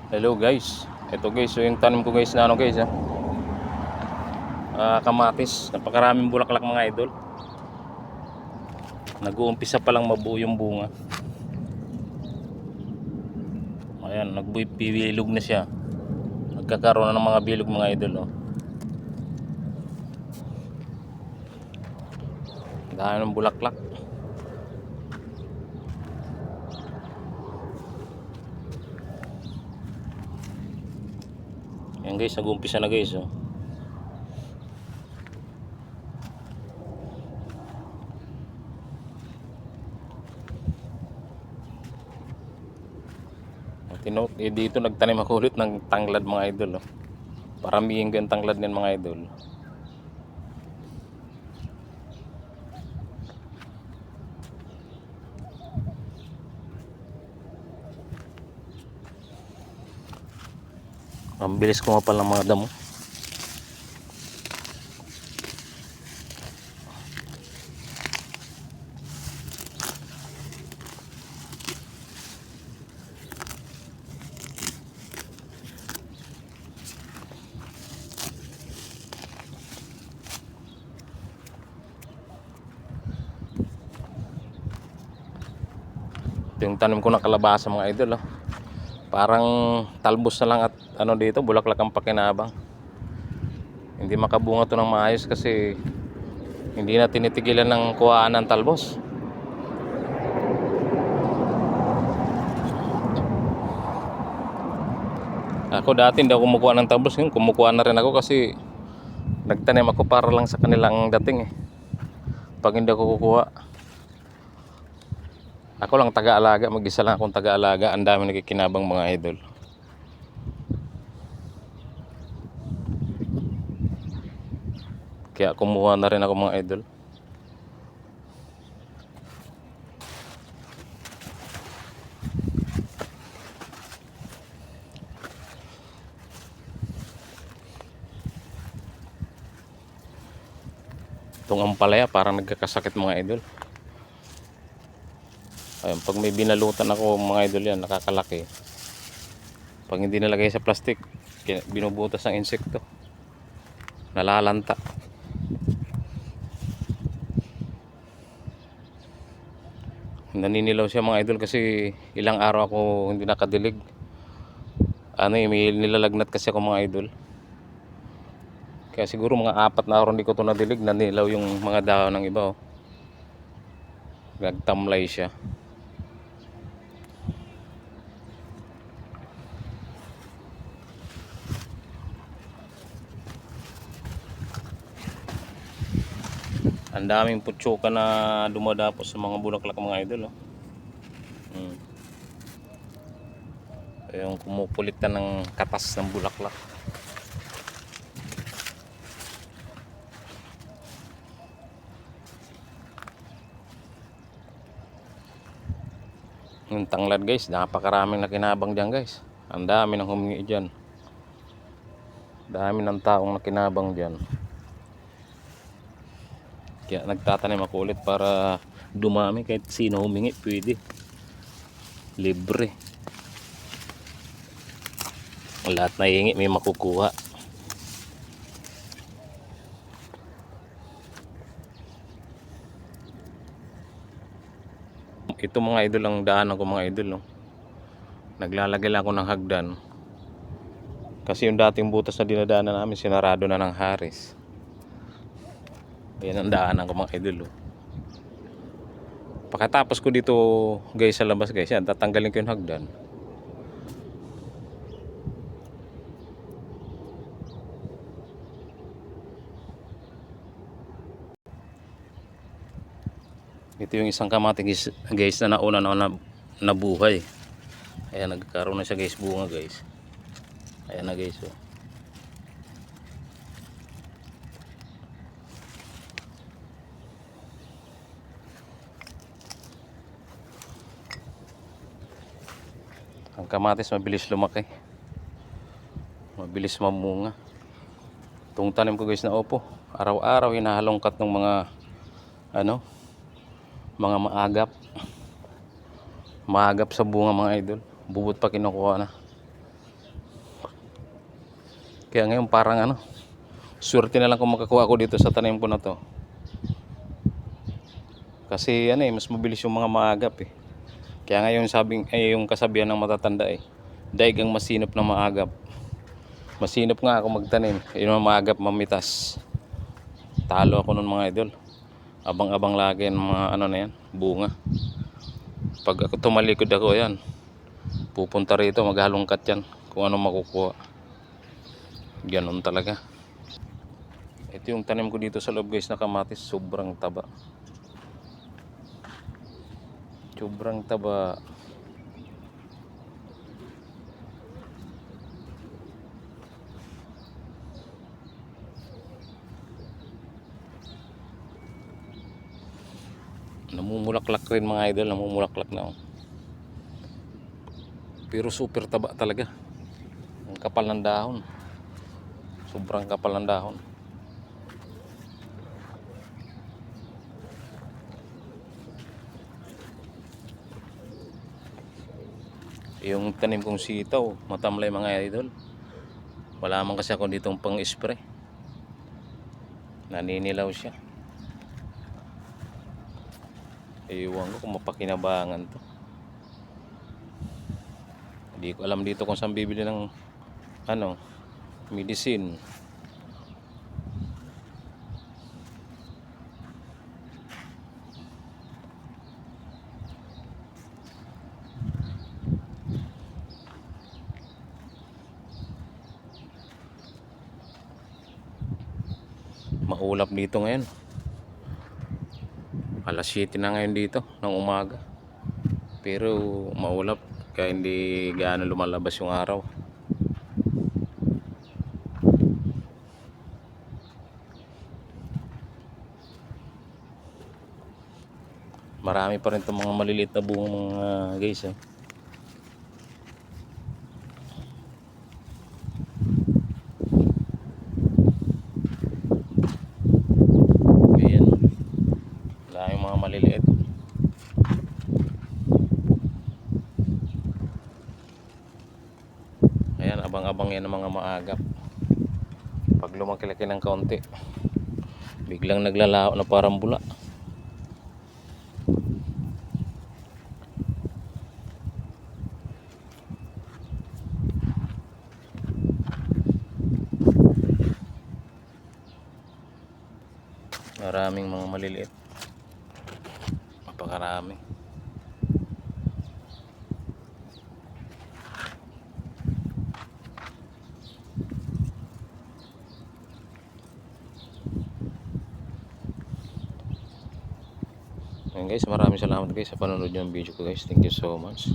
Hello guys. Ito guys, so yung tanim ko guys na ano guys kamatis. Napakaraming bulaklak mga idol. Nag-uumpisa pa lang mabuo yung bunga. Ayan, nagbibilog na siya. Nagkakaroon na ng mga bilog mga idol, oh. Dahil ng bulaklak. Ayan guys, nag-uumpisa na guys, oh. Dito nagtanim ako ulit ng tanglad mga idol, oh. Paramihin ko yung tanglad ng mga idol. Ang bilis kumapal ng mga damo. Ito yung tanim ko ng kalabasa mga idol, oh. Parang talbos na lang at ano dito, bulaklak ang pakinabang. Hindi makabunga to ng maayos kasi hindi na tinitigilan ng kuhaan ng talbos. Ako dati hindi ako kumukuha ng talbos, ngayon kumukuha na rin ako kasi nagtanim ako para lang sa kanilang dating, eh. Pag hindi ako kukuha, ako lang taga-alaga, mag-isa lang akong taga-alaga. Ang dami nakikinabang mga idol. Kaya kumuha na rin ako mga idol. Itong ampalaya parang nagkakasakit mga idol. Ayun, pag may binalutan ako mga idol, yan nakakalaki. Pag hindi nalagay sa plastic, binubutas ng insekto, nalalanta. Naninilaw siya mga idol kasi ilang araw ako hindi nakadilig. May nilalagnat kasi ako mga idol. Kaya siguro mga 4 na araw hindi ko ito nadilig. Nanilaw yung mga dahon ng iba, oh. Nagtamlay siya. Ang daming putsuka na dumadapos sa mga bulaklak mga idol, oh. Yung kumukulitan ng katas ng bulaklak. Yung tanglad guys, napakaraming nakinabang dyan guys. Ang dami ng humingi dyan. Dami ng taong nakinabang dyan. Kaya nagtatanim ako ulit para dumami, kahit sino humingi pwede. Libre. Lahat na hihingi may makukuha. Ito mga idol ang daan ako mga idol, no? Naglalagay lang ako ng hagdan. Kasi yung dating butas na dinadaanan namin sinarado na ng Haris. Yan ang daanan ko mga idol, oh. Pagkatapos ko dito guys sa labas guys, yan, tatanggalin ko yung hagdan. Ito yung isang kamatis guys na nauna na nabuhay. Ayan, nagkaroon na siya guys, bunga guys. Ayan na guys, oh. Ang kamatis mabilis lumaki, mabilis mamunga. Itong tanim ko guys na opo, araw-araw hinahalongkat ng mga mga maagap sa bunga mga idol. Bubot pa kinukuha na. Kaya ngayon parang ano, swerte na lang kung makakuha ako dito sa tanim ko na to. Kasi ano mas mabilis yung mga maagap eh. Kaya ngayon yung kasabihan ng matatanda eh, daig ang masinop na maagap. Masinop nga ako magtanim, yun ang maagap mamitas. Talo ako nun mga idol. Abang-abang lagi ng mga ano na yan, bunga. Pag ako tumalikod ako yan, pupunta rito, maghalongkat yan kung ano makukuha. Ganon talaga. Ito yung tanim ko dito sa loob guys na kamatis, sobrang taba. Sobrang taba. Namumulaklak rin mga idol, namumulaklak na oh. Pero super taba talaga. Ang kapal ng dahon. Sobrang kapal ng dahon. Yung tanim kong sitaw, matamlay mga idol. Wala man kasi ako ditong pang spray. Naninilaw siya. Ewan ko kung mapakinabangan to. Hindi ko alam dito kung saan bibili ng ano, medicine. Maulap dito ngayon. Alas 7 na ngayon dito ng umaga. Pero maulap kaya hindi gaano lumalabas yung araw. Marami pa rin itong mga maliliit na bunga mga guys eh. Ayan. Wala yung mga maliliit. Ayan, abang-abang yan ng mga maagap. Pag lumaki-laki ng kaunti, biglang naglalao na parang bula. Maraming mga maliliit. Napakarami. Ayan guys, maraming salamat guys sa panonood ng video ko guys. Thank you so much.